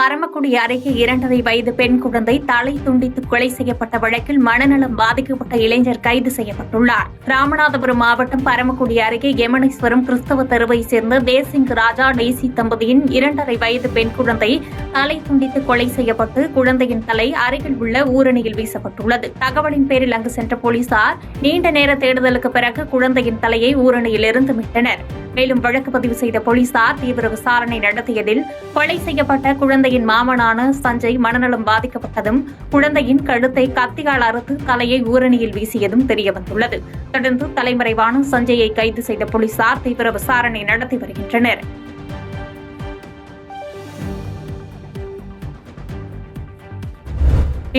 பரமக்குடி அருகே 2.5 வயது பெண் குழந்தை தலை துண்டித்து கொலை செய்யப்பட்ட வழக்கில் மனநலம் பாதிக்கப்பட்ட இளைஞர் கைது செய்யப்பட்டுள்ளார். ராமநாதபுரம் மாவட்டம் பரமக்குடி அருகே யமனேஸ்வரம் கிறிஸ்தவ தெருவை சேர்ந்த தேசிங் ராஜா டெய்சி தம்பதியின் 2.5 வயது பெண் குழந்தை தலை துண்டித்து கொலை செய்யப்பட்டு குழந்தையின் தலை அருகில் உள்ள ஊரணியில் வீசப்பட்டுள்ளது. தகவலின் பேரில் அங்கு சென்ற போலீசார் நீண்ட நேர தேடுதலுக்கு பிறகு குழந்தையின் தலையை ஊரணியிலிருந்து மீட்டனர். மேலும் வழக்கு பதிவு செய்த போலீசார் தீவிர விசாரணை நடத்தியதில் கொலை செய்யப்பட்ட குழந்தையின் மாமனான சஞ்சய் மனநலம் பாதிக்கப்பட்டதும் குழந்தையின் கழுத்தை கத்தியால் அறுத்து தலையை ஊரணியில் வீசியதும் தெரியவந்துள்ளது. தொடர்ந்து தலைமறைவான சஞ்சயை கைது செய்த போலீசார் தீவிர விசாரணை நடத்தி வருகின்றனர்.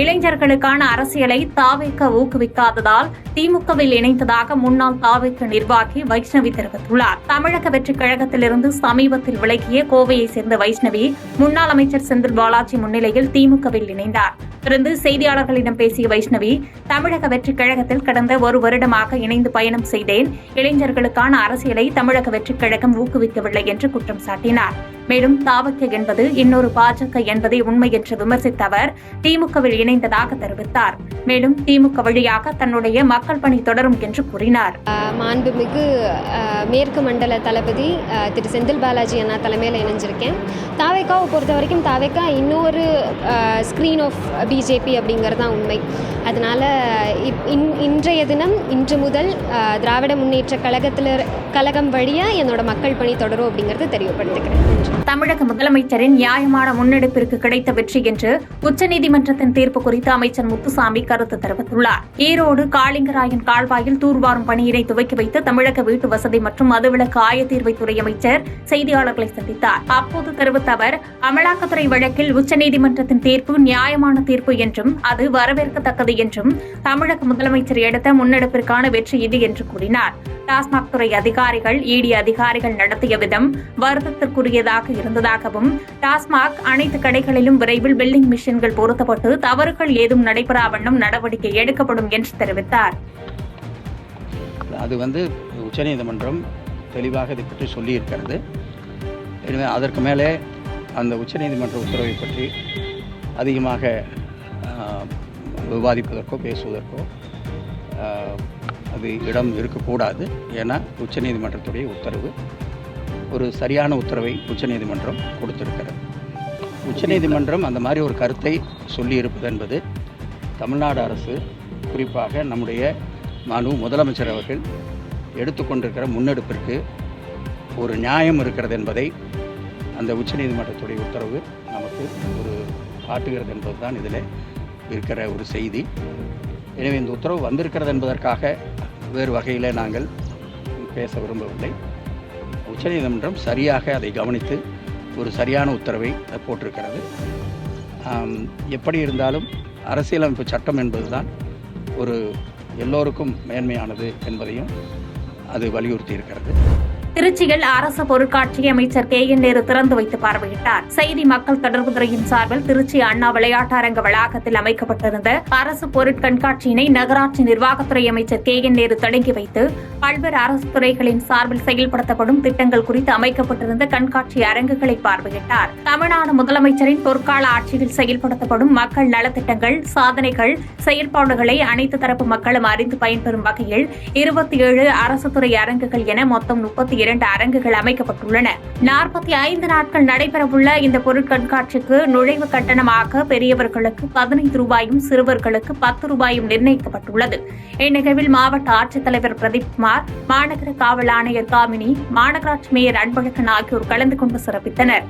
இளைஞர்களுக்கான அரசியலை தாவேக ஊக்குவிக்காததால் திமுகவில் இணைந்ததாக முன்னாள் தாவேக நிர்வாகி வைஷ்ணவி தெரிவித்துள்ளார். தமிழக வெற்றிக் கழகத்திலிருந்து சமீபத்தில் விலகிய கோவையைச் சேர்ந்த வைஷ்ணவி முன்னாள் அமைச்சர் செந்தில் பாலாஜி முன்னிலையில் திமுகவில் இணைந்தார். தொடர்ந்து செய்தியாளர்களிடம் பேசிய வைஷ்ணவி, தமிழக வெற்றிக் கழகத்தில் கடந்த 1 வருடமாக இணைந்து பயணம் செய்தேன். இளைஞர்களுக்கான அரசியலை தமிழக வெற்றிக் கழகம் ஊக்குவிக்கவில்லை என்று குற்றம் சாட்டினார். மேலும் தாவக என்பது இன்னொரு பாஜக என்பதே உண்மை என்று விமர்சித்த அவர் திமுகவில் இணைந்ததாக தெரிவித்தார். மேலும் திமுக வழியாக தன்னுடைய மக்கள் பணி தொடரும் என்று கூறினார். மாண்புமிகு மேற்கு மண்டல தளபதி திரு செந்தில் பாலாஜி அண்ணா தலைமையில் இணைஞ்சிருக்கேன். தாவேகாவை பொறுத்த வரைக்கும் தாவேகா இன்னொரு ஸ்க்ரீன் ஆஃப் பிஜேபி அப்படிங்கிறது தான் உண்மை. அதனால் இன்றைய தினம் இன்று முதல் திராவிட முன்னேற்ற கழகம் வழியாக என்னோட மக்கள் பணி தொடரும் அப்படிங்கிறது தெரியப்படுத்துகிறேன். தமிழக முதலமைச்சரின் நியாயமான முன்னெடுப்பிற்கு கிடைத்த வெற்றி என்று உச்சநீதிமன்றத்தின் தீர்ப்பு குறித்து அமைச்சர் முத்துசாமி கருத்து தெரிவித்துள்ளார். ஈரோடு காளிங்கராயன் கால்வாயில் தூர்வாரும் பணியினை துவக்கி வைத்து தமிழக வீட்டு வசதி மற்றும் மதுவிலக்கு ஆயத்தீர்வைத்துறை அமைச்சர் செய்தியாளர்களை சந்தித்தார். அப்போது தெரிவித்த அவர், அமலாக்கத்துறை வழக்கில் உச்சநீதிமன்றத்தின் தீர்ப்பு நியாயமான தீர்ப்பு என்றும் அது வரவேற்கத்தக்கது என்றும் தமிழக முதலமைச்சர் எடுத்த முன்னெடுப்பிற்கான வெற்றி இது என்று கூறினார். டாஸ்மாக் துறை அதிகாரிகள் இடி அதிகாரிகள் நடத்திய விதம் வருத்தத்திற்குரியதாக இருந்ததாகவும் டாஸ்மாக் அனைத்து கடைகளிலும் விரைவில் வெல்டிங் மிஷின்கள் பொருத்தப்பட்டு தவறுகள் ஏதும் நடைபெறா வண்ணம் நடவடிக்கை எடுக்கப்படும் என்று தெரிவித்தார். அது உச்சநீதிமன்றம் தெளிவாக இதை பற்றி சொல்லியிருக்கிறது. எனவே அதற்கு மேலே அந்த உச்சநீதிமன்ற உத்தரவை பற்றி அதிகமாக விவாதிப்பதற்கோ பேசுவதற்கோ அது இடம் இருக்கக்கூடாது. ஏன்னா உச்சநீதிமன்றத்துடைய உத்தரவு ஒரு சரியான உத்தரவை உச்சநீதிமன்றம் கொடுத்திருக்கிறது. உச்சநீதிமன்றம் அந்த மாதிரி ஒரு கருத்தை சொல்லியிருப்பது என்பது தமிழ்நாடு அரசு, குறிப்பாக நம்முடைய முதலமைச்சர் அவர்கள் எடுத்துக்கொண்டிருக்கிற முன்னெடுப்பிற்கு ஒரு நியாயம் இருக்கிறது என்பதை அந்த உச்சநீதிமன்றத்துடைய உத்தரவு நமக்கு ஒரு காட்டுகிறது என்பதுதான் இதில் இருக்கிற ஒரு செய்தி. எனவே இந்த உத்தரவு வந்திருக்கிறது என்பதற்காக வேறு வகையில் நாங்கள் பேச விரும்பவில்லை. உச்சநீதிமன்றம் சரியாக அதை கவனித்து ஒரு சரியான உத்தரவை போட்டிருக்கிறது. எப்படி இருந்தாலும் அரசியலமைப்பு சட்டம் என்பதுதான் ஒரு எல்லோருக்கும் மேன்மையானது என்பதையும் அது வலியுறுத்தி இருக்கிறது. திருச்சியில் அரசு பொருட்காட்சியை அமைச்சர் KN நேரு திறந்து வைத்து பார்வையிட்டார். செய்தி மக்கள் தொடர்பு துறையின் சார்பில் திருச்சி அண்ணா விளையாட்டரங்க வளாகத்தில் அமைக்கப்பட்டிருந்த அரசு பொருட்கண்காட்சியினை நகராட்சி நிர்வாகத்துறை அமைச்சர் KN நேரு தொடங்கி வைத்து பல்வேறு அரசு துறைகளின் சார்பில் செயல்படுத்தப்படும் திட்டங்கள் குறித்து அமைக்கப்பட்டிருந்த கண்காட்சி அரங்குகளை பார்வையிட்டார். தமிழ்நாடு முதலமைச்சரின் பொற்கால ஆட்சியில் செயல்படுத்தப்படும் மக்கள் நலத்திட்டங்கள், சாதனைகள், செயல்பாடுகளை அனைத்து தரப்பு மக்களும் அறிந்து பயன்பெறும் வகையில் 27 அரசு துறை அரங்குகள் என மொத்தம் 32 அரங்குகள் அமைக்கப்பட்டுள்ளன. 45 நாட்கள் நடைபெறவுள்ள இந்த பொருட்கண்காட்சிக்கு நுழைவு கட்டணமாக பெரியவர்களுக்கு 15 ரூபாயும் சிறுவர்களுக்கு 10 ரூபாயும் நிர்ணயிக்கப்பட்டுள்ளது. இந்நிகழ்வில் மாவட்ட ஆட்சித்தலைவர் பிரதீப்குமார், மாநகர காவல் ஆணையர் காமினி, மாநகராட்சி மேயர் அன்பழகன் ஆகியோர் கலந்து கொண்டு சிறப்பித்தனர்.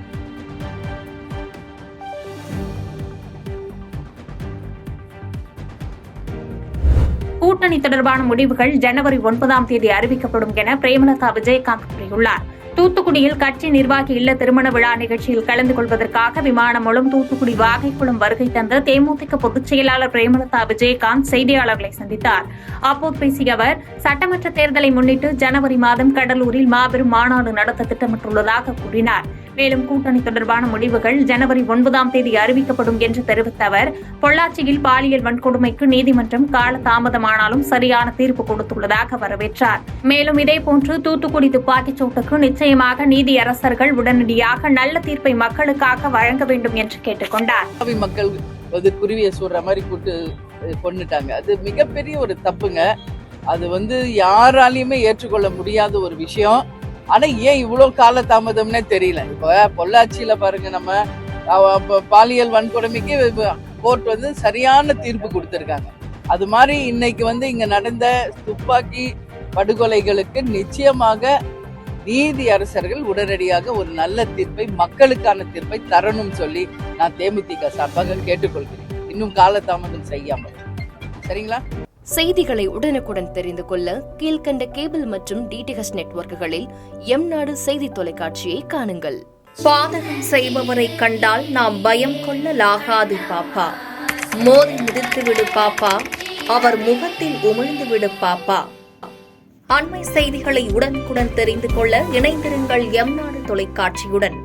கூட்டணி தொடர்பான முடிவுகள் ஜனவரி 9ஆம் தேதி அறிவிக்கப்படும் என பிரேமலதா விஜயகாந்த் கூறியுள்ளார். தூத்துக்குடியில் கட்சி நிர்வாகி இல்ல திருமண விழா நிகழ்ச்சியில் கலந்து கொள்வதற்காக விமானம் மூலம் தூத்துக்குடி வாகைக்குளம் வருகை தந்த தேமுதிக பொதுச் செயலாளர் பிரேமலதா விஜயகாந்த் செய்தியாளர்களை சந்தித்தார். அப்போது பேசிய அவர், சட்டமன்ற தேர்தலை முன்னிட்டு ஜனவரி மாதம் கடலூரில் மாபெரும் மாநாடு நடத்த திட்டமிட்டுள்ளதாக கூறினார். மேலும் கூட்டணி தொடர்பான முடிவுகள் ஜனவரி 9ஆம் தேதி அறிவிக்கப்படும் என்று தெரிவித்த அவர், பொள்ளாச்சியில் பாலியல் வன்கொடுமைக்கு நீதிமன்றம் காலதாமதமானாலும் சரியான தீர்ப்பு கொடுத்துள்ளதாக வரவேற்றார். மேலும் இதேபோன்று தூத்துக்குடி துப்பாக்கிச் சூட்டுக்கு நிச்சயமாக நீதியரசர்கள் உடனடியாக நல்ல தீர்ப்பை மக்களுக்காக வழங்க வேண்டும் என்று கேட்டுக் கொண்டார். மக்கள் குருவியை சூடுற மாதிரி கொண்டுட்டாங்க. அது மிகப்பெரிய ஒரு தப்புங்க. அது யாராலையுமே ஏற்றுக்கொள்ள முடியாத ஒரு விஷயம். ஆனா ஏன் இவ்வளவு கால தாமதம்னே தெரியல. இப்ப பொள்ளாச்சியில பாருங்க, நம்ம பாலியல் வன்கொடுமைக்கு கோர்ட் சரியான தீர்ப்பு கொடுத்திருக்காங்க. அது மாதிரி இன்னைக்கு இங்க நடந்த துப்பாக்கி படுகொலைகளுக்கு நிச்சயமாக நீதி அரசர்கள் உடனடியாக ஒரு நல்ல தீர்ப்பை, மக்களுக்கான தீர்ப்பை தரணும் சொல்லி நான் தேமுதிக சார்பாக கேட்டுக்கொள்கிறேன். இன்னும் காலதாமதம் செய்யாமல். சரிங்களா? செய்திகளை உடனுக்குடன் தெரிந்து கொள்ள கீழ்கண்ட கேபிள் மற்றும் டிடிஎச் நெட்வொர்க்குகளில் எம்நாடு செய்தி தொலைக்காட்சியை காணுங்கள். பாதகம் செய்பவரை கண்டால் நாம் பயம் கொள்ளலாகாது பாப்பா. மோதி மிதித்துவிடு பாப்பா, அவர் முகத்தில் உமிழ்ந்து விடு பாப்பா. அண்மை செய்திகளை உடனுக்குடன் தெரிந்து கொள்ள இணைந்திருங்கள் எம்நாடு தொலைக்காட்சியுடன்.